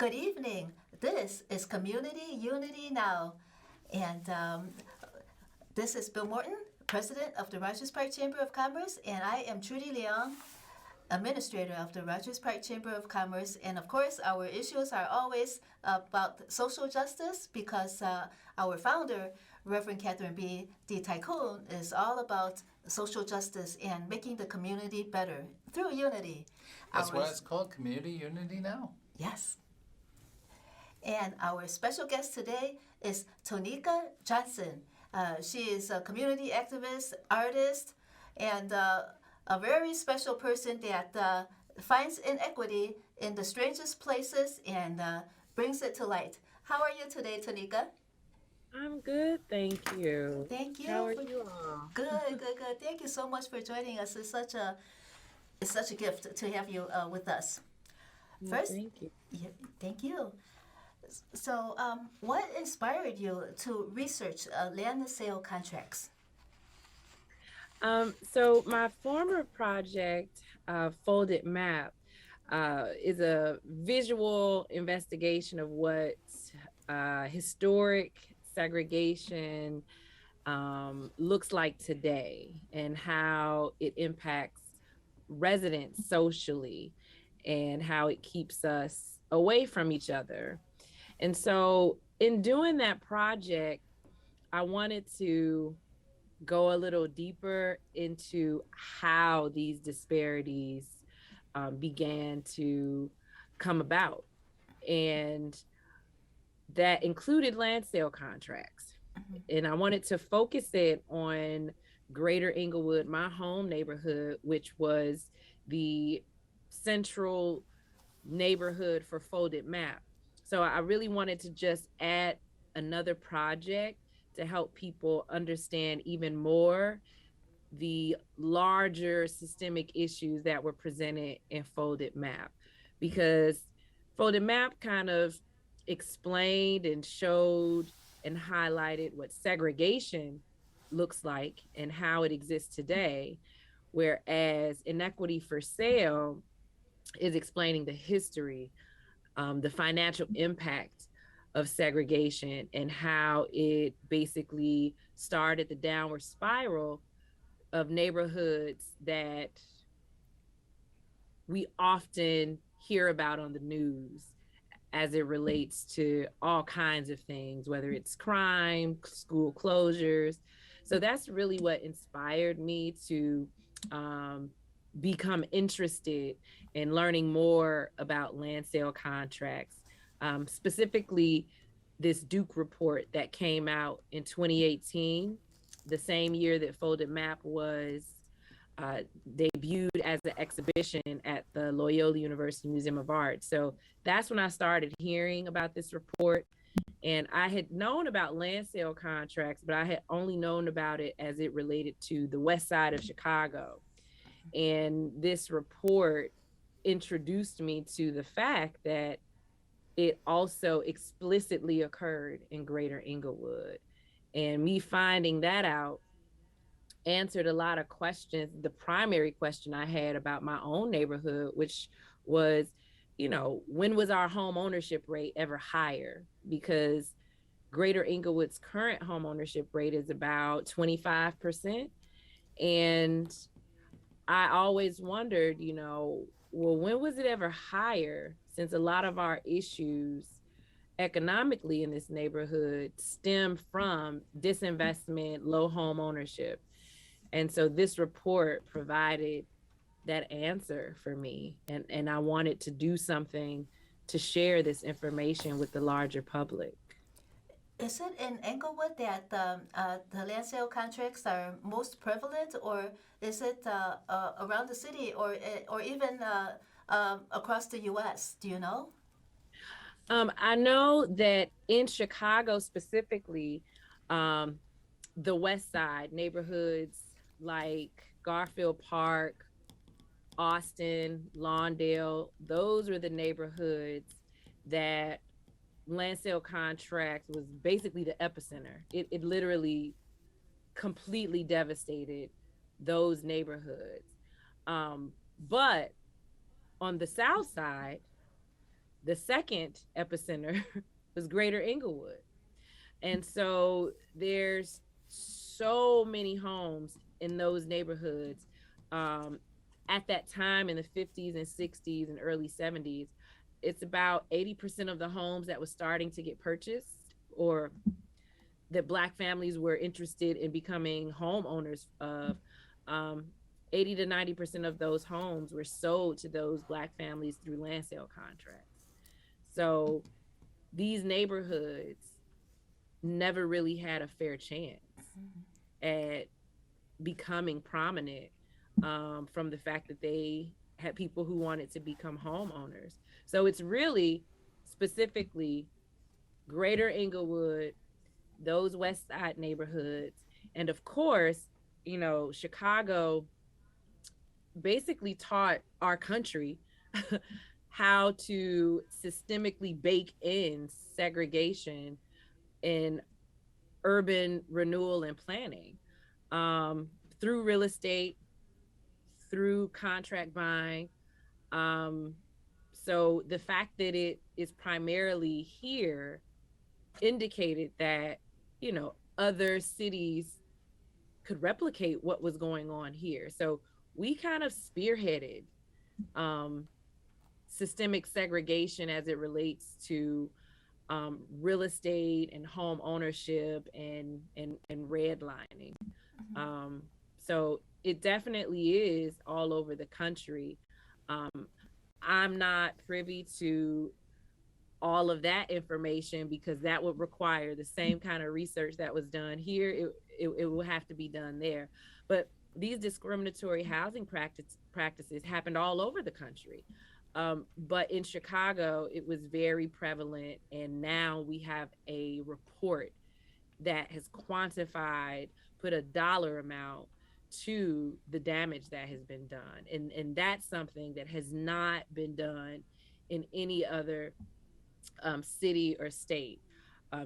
Good evening. This is Community Unity Now. And this is Bill Morton, President of the Rogers Park Chamber of Commerce, and I am Trudy Leong, Administrator of the Rogers Park Chamber of Commerce. And of course, our issues are always about social justice because our founder, Reverend Catherine B. D. Tycoon, is all about social justice and making the community better through unity. That's Our- why it's called Community Unity Now. Yes. And our special guest today is Tonika Johnson. She is a community activist, artist, and a very special person that finds inequity in the strangest places and brings it to light. How are you today, Tonika? I'm good, thank you. Thank you. How are for- you all? Good, good, good. Thank you so much for joining us. It's such a gift to have you with us. First, Thank you. yeah, thank you. So, what inspired you to research land sale contracts? So my former project, Folded Map, is a visual investigation of what historic segregation looks like today and how it impacts residents socially and how it keeps us away from each other. And so in doing that project, I wanted to go a little deeper into how these disparities began to come about. And that included land sale contracts. And I wanted to focus it on Greater Englewood, my home neighborhood, which was the central neighborhood for Folded Map. So I really wanted to just add another project to help people understand even more the larger systemic issues that were presented in Folded Map, because Folded Map kind of explained and showed and highlighted what segregation looks like and how it exists today, whereas Inequity for Sale is explaining the history, the financial impact of segregation and how it basically started the downward spiral of neighborhoods that we often hear about on the news as it relates to all kinds of things, whether it's crime, school closures. So that's really what inspired me to become interested in learning more about land sale contracts, specifically this Duke report that came out in 2018, the same year that Folded Map was debuted as an exhibition at the Loyola University Museum of Art. So that's when I started hearing about this report. And I had known about land sale contracts, but I had only known about it as it related to the west side of Chicago. And this report introduced me to the fact that it also explicitly occurred in Greater Englewood. And me finding that out answered a lot of questions. The primary question I had about my own neighborhood, which was, when was our home ownership rate ever higher? Because Greater Englewood's current home ownership rate is about 25%. And I always wondered, well, when was it ever higher? Since a lot of our issues economically in this neighborhood stem from disinvestment, low home ownership. And so this report provided that answer for me. And I wanted to do something to share this information with the larger public. Is it in Englewood that the land sale contracts are most prevalent, or is it around the city, or even across the U.S.? Do you know? I know that in Chicago specifically, the West Side neighborhoods like Garfield Park, Austin, Lawndale, those were the neighborhoods that land sale contracts was basically the epicenter. It literally completely devastated those neighborhoods. But on the South Side, The second epicenter was Greater Inglewood. And so there's so many homes in those neighborhoods. Um, at that time in the 50s and 60s and early 70s, it's about 80% of the homes that was starting to get purchased or that Black families were interested in becoming homeowners of. Um, 80 to 90% of those homes were sold to those Black families through land sale contracts. So these neighborhoods never really had a fair chance at becoming prominent, from the fact that they had people who wanted to become homeowners. So it's really specifically Greater Inglewood, those West Side neighborhoods, and of course, Chicago basically taught our country how to systemically bake in segregation in urban renewal and planning, um, through real estate, through contract buying. Um, so the fact that it is primarily here indicated that, other cities could replicate what was going on here. So we kind of spearheaded, um, systemic segregation as it relates to, real estate and home ownership and redlining. Um, so it definitely is all over the country. Um, I'm not privy to all of that information because that would require the same kind of research that was done here. It will have to be done there. But these discriminatory housing practices happened all over the country. But in Chicago, it was very prevalent. And now we have a report that has quantified, put a dollar amount to the damage that has been done. And that's something that has not been done in any other, city or state.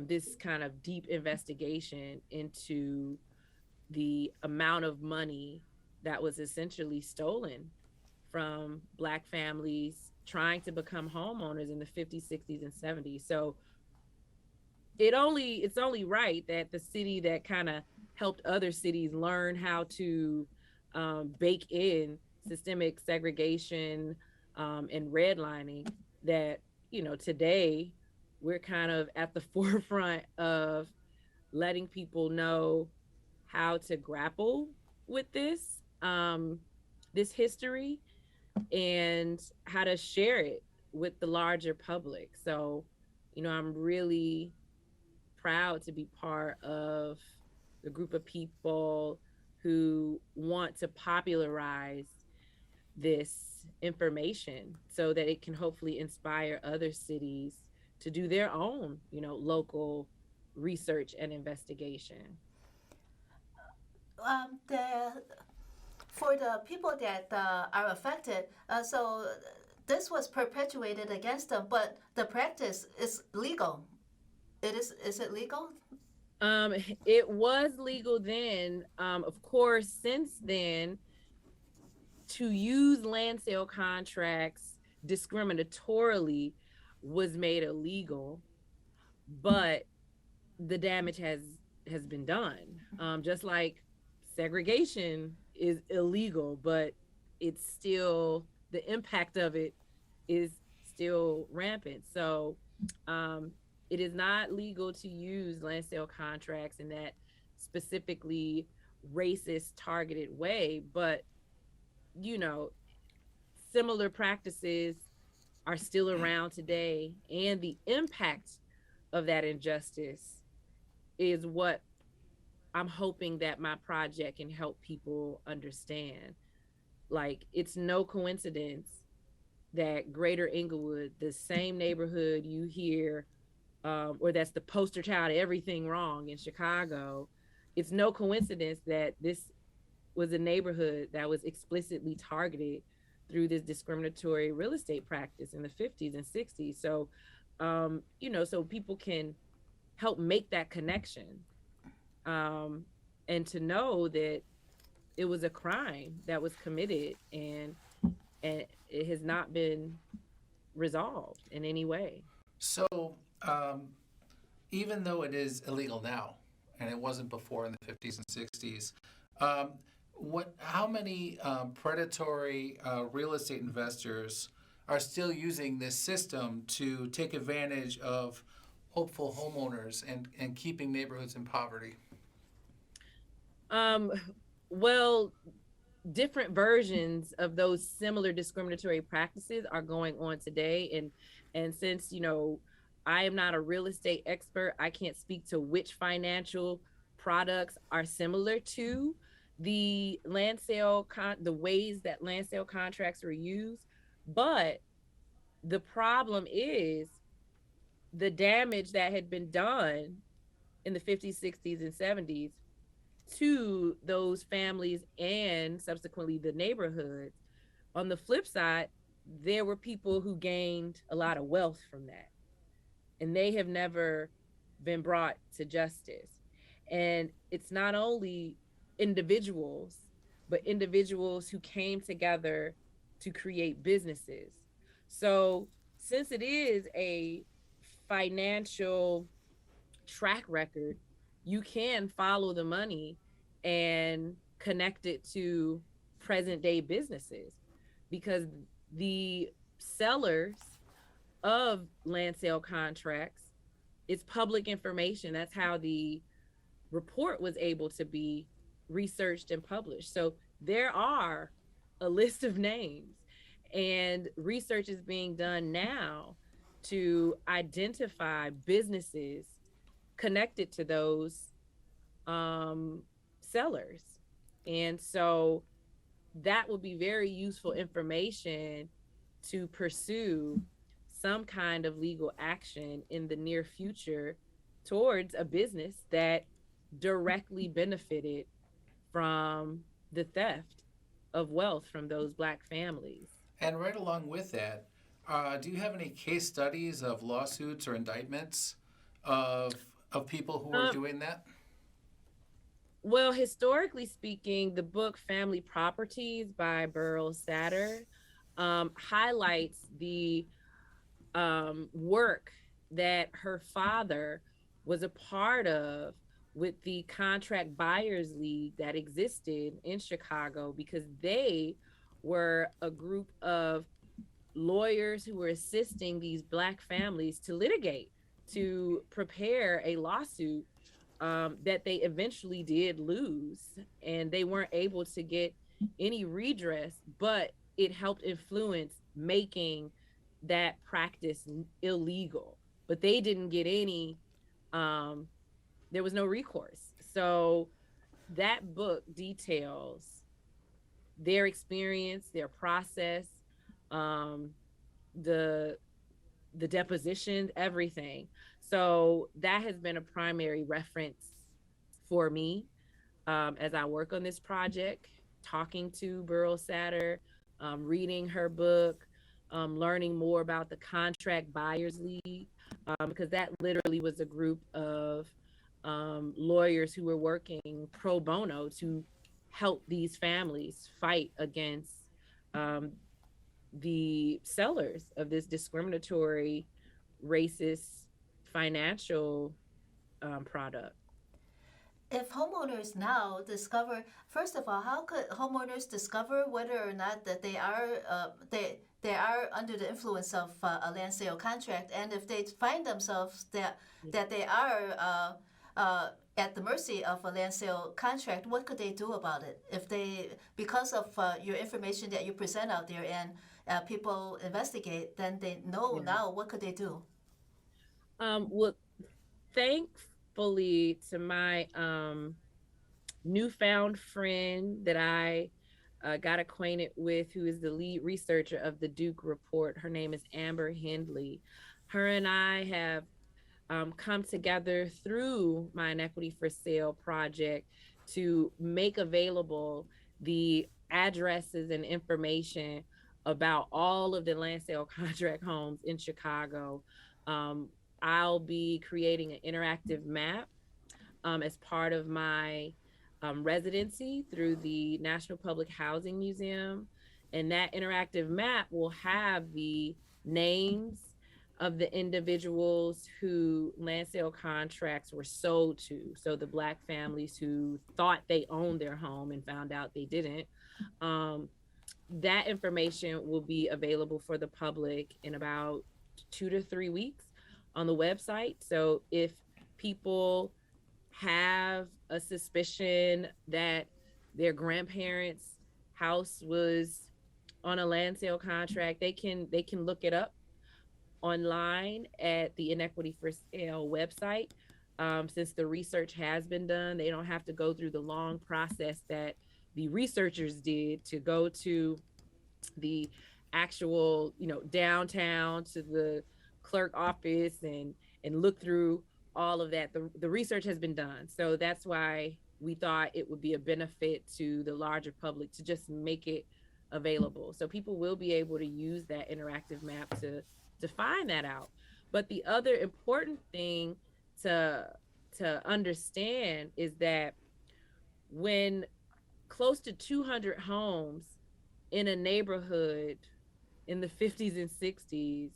This kind of deep investigation into the amount of money that was essentially stolen from Black families trying to become homeowners in the 50s, 60s, and 70s. So it's only right that the city that kind of helped other cities learn how to, bake in systemic segregation, and redlining, that today we're kind of at the forefront of letting people know how to grapple with this history and how to share it with the larger public. So, I'm really proud to be part of the group of people who want to popularize this information so that it can hopefully inspire other cities to do their own, local research and investigation. The for the people that are affected, so this was perpetuated against them, but the practice is legal. It is. Is it legal? Um, it was legal then. Of course, since then, to use land sale contracts discriminatorily was made illegal, but the damage has been done. Just like segregation is illegal, but it's still, the impact of it is still rampant. So, um, it is not legal to use land sale contracts in that specifically racist targeted way, but you know similar practices are still around today, and the impact of that injustice is what I'm hoping that my project can help people understand. Like, it's no coincidence that Greater Inglewood, the same neighborhood you hear, or that's the poster child of everything wrong in Chicago, it's no coincidence that this was a neighborhood that was explicitly targeted through this discriminatory real estate practice in the 50s and 60s. So, so people can help make that connection, um, and to know that it was a crime that was committed, and it has not been resolved in any way. So, um, even though it is illegal now, and it wasn't before in the 50s and 60s, um, how many predatory real estate investors are still using this system to take advantage of hopeful homeowners and keeping neighborhoods in poverty? Um, well, different versions of those similar discriminatory practices are going on today, and since I am not a real estate expert, I can't speak to which financial products are similar to the the ways that land sale contracts were used. But the problem is the damage that had been done in the 50s, 60s, and 70s to those families and subsequently the neighborhoods. On the flip side, there were people who gained a lot of wealth from that, and they have never been brought to justice. And it's not only individuals, but individuals who came together to create businesses. So, since it is a financial track record, you can follow the money and connect it to present day businesses, because the sellers of land sale contracts, it's public information. That's how the report was able to be researched and published. So there are a list of names, and research is being done now to identify businesses connected to those um, sellers. And so that would be very useful information to pursue some kind of legal action in the near future towards a business that directly benefited from the theft of wealth from those Black families. And right along with that, do you have any case studies of lawsuits or indictments of of people who are Um, doing that? well, historically speaking, the book Family Properties by Burl Satter highlights the work that her father was a part of with the Contract Buyers League that existed in Chicago, because they were a group of lawyers who were assisting these Black families to litigate, to prepare a lawsuit that they eventually did lose, and they weren't able to get any redress, but it helped influence making that practice illegal. But they didn't get any, um, there was no recourse. So that book details their experience, their process, um, the the deposition, everything. So that has been a primary reference for me as I work on this project, talking to Burl Satter, reading her book, learning more about the Contract Buyers League, because that literally was a group of lawyers who were working pro bono to help these families fight against um, the sellers of this discriminatory, racist financial product. If homeowners now discover, first of all, how could homeowners discover whether or not that they are under the influence of a land sale contract, and if they find themselves that they are at the mercy of a land sale contract, what could they do about it? If they, because of your information that you present out there, and people investigate, then they know Yeah. now what could they do? Well, thankfully, to my newfound friend that I got acquainted with, who is the lead researcher of the Duke Report, her name is Amber Hindley. Her and I have come together through my Inequity for Sale project to make available the addresses and information about all of the land sale contract homes in Chicago. Um, I'll be creating an interactive map as part of my residency through the National Public Housing Museum. And that interactive map will have the names of the individuals who land sale contracts were sold to. So the Black families who thought they owned their home and found out they didn't. Um, that information will be available for the public in about 2 to 3 weeks on the website. So if people have a suspicion that their grandparents' house was on a land sale contract, they can look it up online at the Inequity for Sale website. Since the research has been done, they don't have to go through the long process that the researchers did to go to the actual, downtown to the clerk office and look through all of that. The research has been done. So that's why we thought it would be a benefit to the larger public to just make it available. So people will be able to use that interactive map to find that out. But the other important thing to understand is that when close to 200 homes in a neighborhood in the 50s and 60s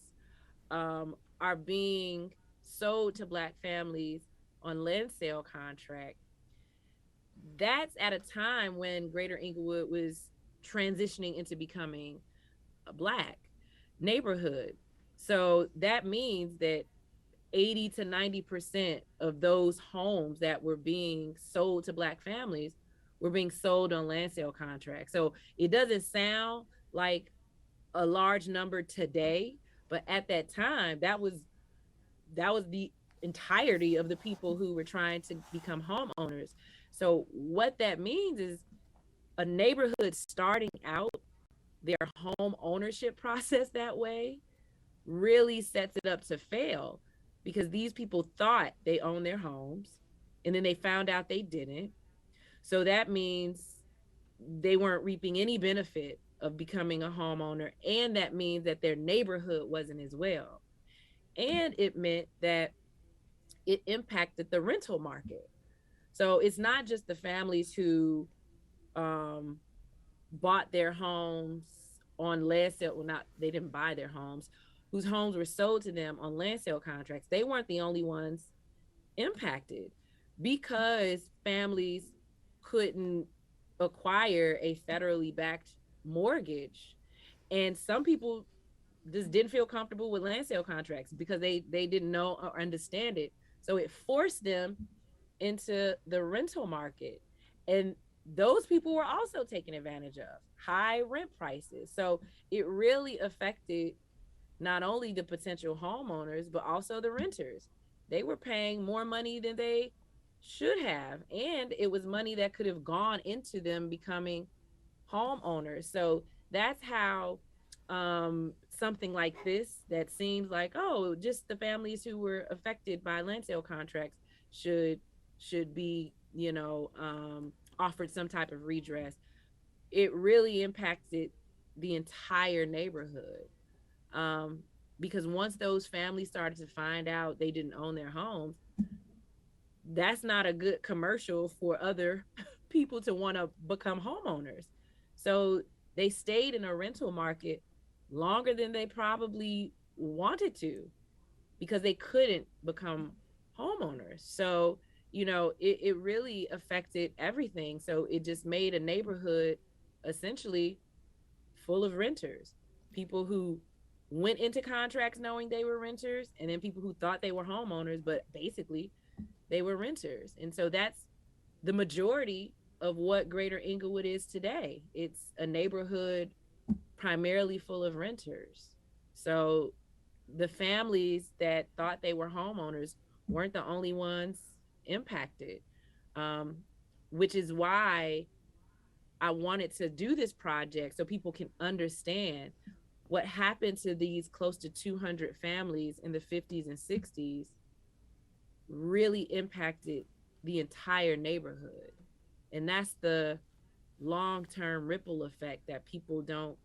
are being sold to Black families on land sale contract, that's at a time when Greater Englewood was transitioning into becoming a Black neighborhood. So that means that 80 to 90% of those homes that were being sold to Black families were being sold on land sale contracts. So it doesn't sound like a large number today, but at that time, that was the entirety of the people who were trying to become homeowners. So what that means is a neighborhood starting out their home ownership process that way really sets it up to fail, because these people thought they owned their homes and then they found out they didn't. So that means they weren't reaping any benefit of becoming a homeowner, and that means that their neighborhood wasn't as well. And it meant that it impacted the rental market. So it's not just the families who bought their homes on land sale. Well, not, they didn't buy their homes, whose homes were sold to them on land sale contracts. They weren't the only ones impacted, because families couldn't acquire a federally backed mortgage. And some people just didn't feel comfortable with land sale contracts because they didn't know or understand it. So it forced them into the rental market. And those people were also taken advantage of, high rent prices. So it really affected not only the potential homeowners, but also the renters. They were paying more money than they should have. And it was money that could have gone into them becoming homeowners. So that's how something like this, that seems like, oh, just the families who were affected by land sale contracts should be, offered some type of redress. It really impacted the entire neighborhood. Because once those families started to find out they didn't own their homes, that's not a good commercial for other people to want to become homeowners. So they stayed in a rental market longer than they probably wanted to, because they couldn't become homeowners. So, it really affected everything. So it just made a neighborhood essentially full of renters, people who went into contracts knowing they were renters, and then people who thought they were homeowners, but basically they were renters. And so that's the majority of what Greater Englewood is today. It's a neighborhood primarily full of renters. So the families that thought they were homeowners weren't the only ones impacted, which is why I wanted to do this project so people can understand what happened to these close to 200 families in the 50s and 60s really impacted the entire neighborhood. And that's the long-term ripple effect that people don't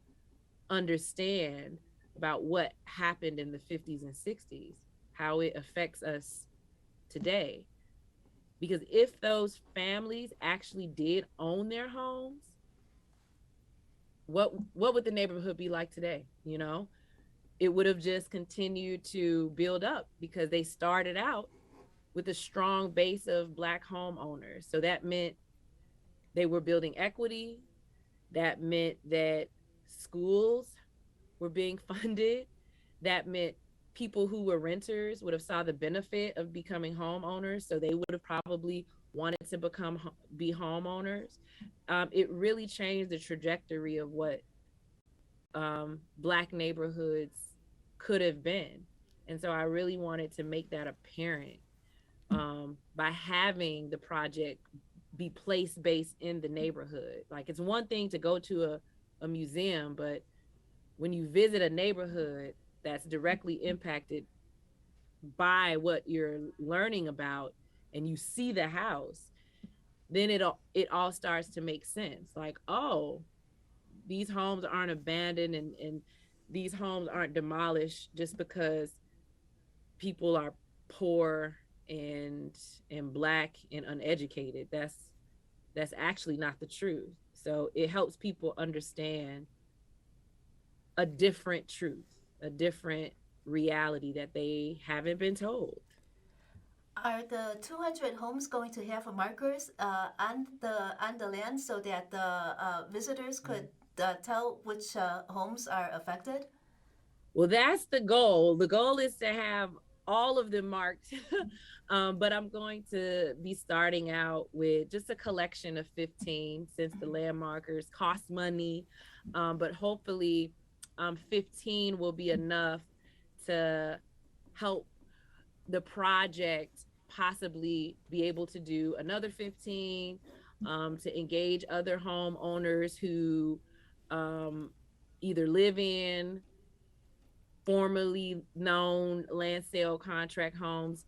understand about what happened in the 50s and 60s, how it affects us today. Because if those families actually did own their homes, what would the neighborhood be like today? it would have just continued to build up because they started out with a strong base of Black homeowners. So that meant they were building equity. That meant that schools were being funded. That meant people who were renters would have saw the benefit of becoming homeowners, so they would have probably wanted to be homeowners. It really changed the trajectory of what Black neighborhoods could have been. And so I really wanted to make that apparent by having the project be place based in the neighborhood. Like, it's one thing to go to a museum, but when you visit a neighborhood that's directly impacted by what you're learning about and you see the house, then it all starts to make sense. Like, oh, these homes aren't abandoned, and these homes aren't demolished just because people are poor and Black and uneducated. That's actually not the truth. So it helps people understand a different truth, a different reality that they haven't been told. Are the 200 homes going to have markers on the land so that the visitors could tell which homes are affected? Well, that's the goal. The goal is to have all of them marked. But I'm going to be starting out with just a collection of 15, since the landmarkers cost money. But hopefully 15 will be enough to help the project possibly be able to do another 15, to engage other homeowners who either live in formerly known land sale contract homes.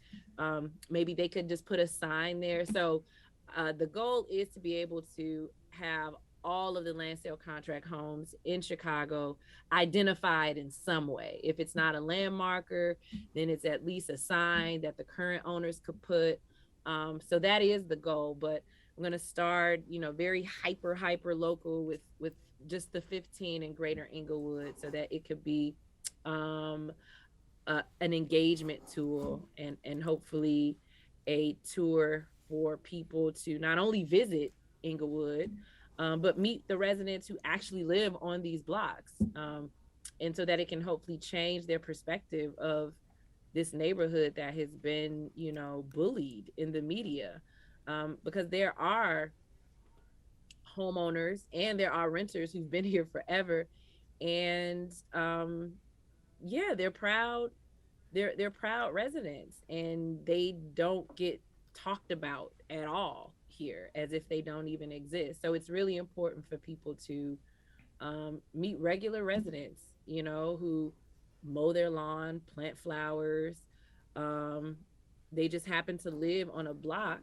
Maybe they could just put a sign there. So the goal is to be able to have all of the land sale contract homes in Chicago identified in some way. If it's not a landmarker, then it's at least a sign that the current owners could put. So that is the goal. But I'm going to start, very hyper local with just the 15 in Greater Englewood, so that it could be an engagement tool and hopefully a tour for people to not only visit Englewood, but meet the residents who actually live on these blocks. And so that it can hopefully change their perspective of this neighborhood that has been, bullied in the media. Because there are homeowners and there are renters who've been here forever. And they're proud. They're proud residents, and they don't get talked about at all here, as if they don't even exist. So it's really important for people to meet regular residents, who mow their lawn, plant flowers. They just happen to live on a block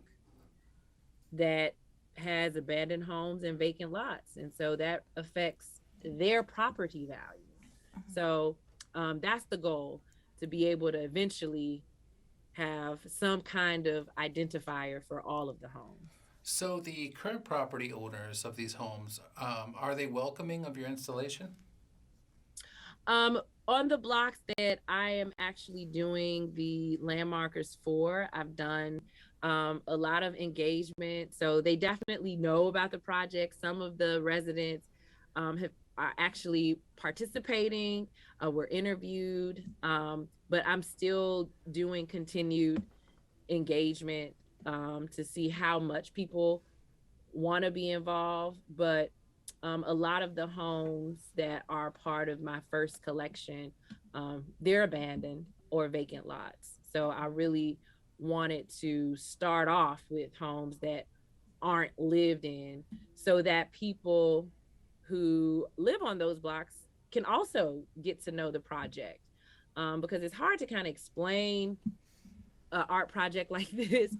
that has abandoned homes and vacant lots, and so that affects their property value. So that's the goal, to be able to eventually have some kind of identifier for all of the homes. So the current property owners of these homes, are they welcoming of your installation? On the blocks that I am actually doing the landmarkers for, I've done a lot of engagement. So they definitely know about the project. Some of the residents are actually participating, were interviewed, but I'm still doing continued engagement to see how much people want to be involved. But a lot of the homes that are part of my first collection, they're abandoned or vacant lots. So I really wanted to start off with homes that aren't lived in, so that people who live on those blocks can also get to know the project. Because it's hard to kind of explain an art project like this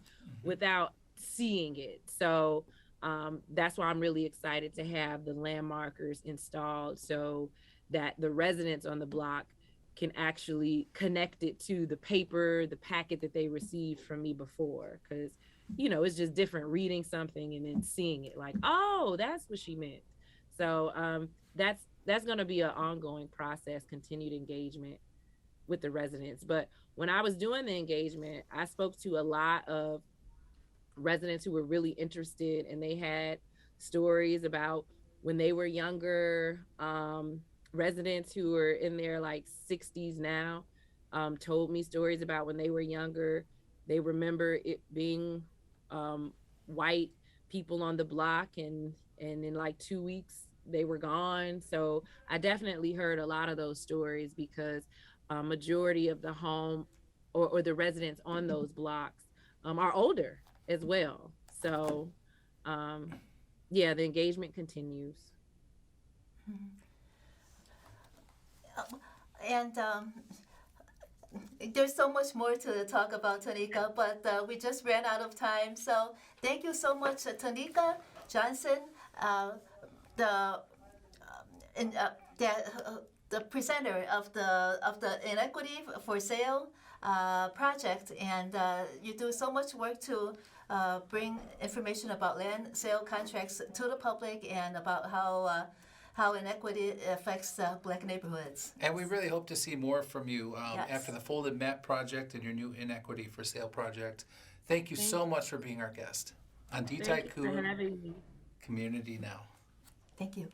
without seeing it. So that's why I'm really excited to have the landmarkers installed, so that the residents on the block can actually connect it to the paper, the packet that they received from me before. Because, it's just different reading something and then seeing it, like, oh, that's what she meant. So that's that's going to be an ongoing process, continued engagement with the residents. But when I was doing the engagement, I spoke to a lot of residents who were really interested, and they had stories about when they were younger. Residents who are in their like 60s now told me stories about when they were younger. They remember it being white people on the block, and in like 2 weeks they were gone. So I definitely heard a lot of those stories because majority of the home or the residents on those blocks are older as well. So yeah, the engagement continues. And there's so much more to talk about, Tanika, but we just ran out of time. So thank you so much, Tanika Johnson, the in, the presenter of the Inequity for Sale project, and you do so much work to bring information about land sale contracts to the public and about how inequity affects Black neighborhoods. And we really hope to see more from you Yes. after the Folded Map project and your new Inequity for Sale project. Thank you so much for being our guest on Thank DTI you for Coup having me. Community Now. Thank you.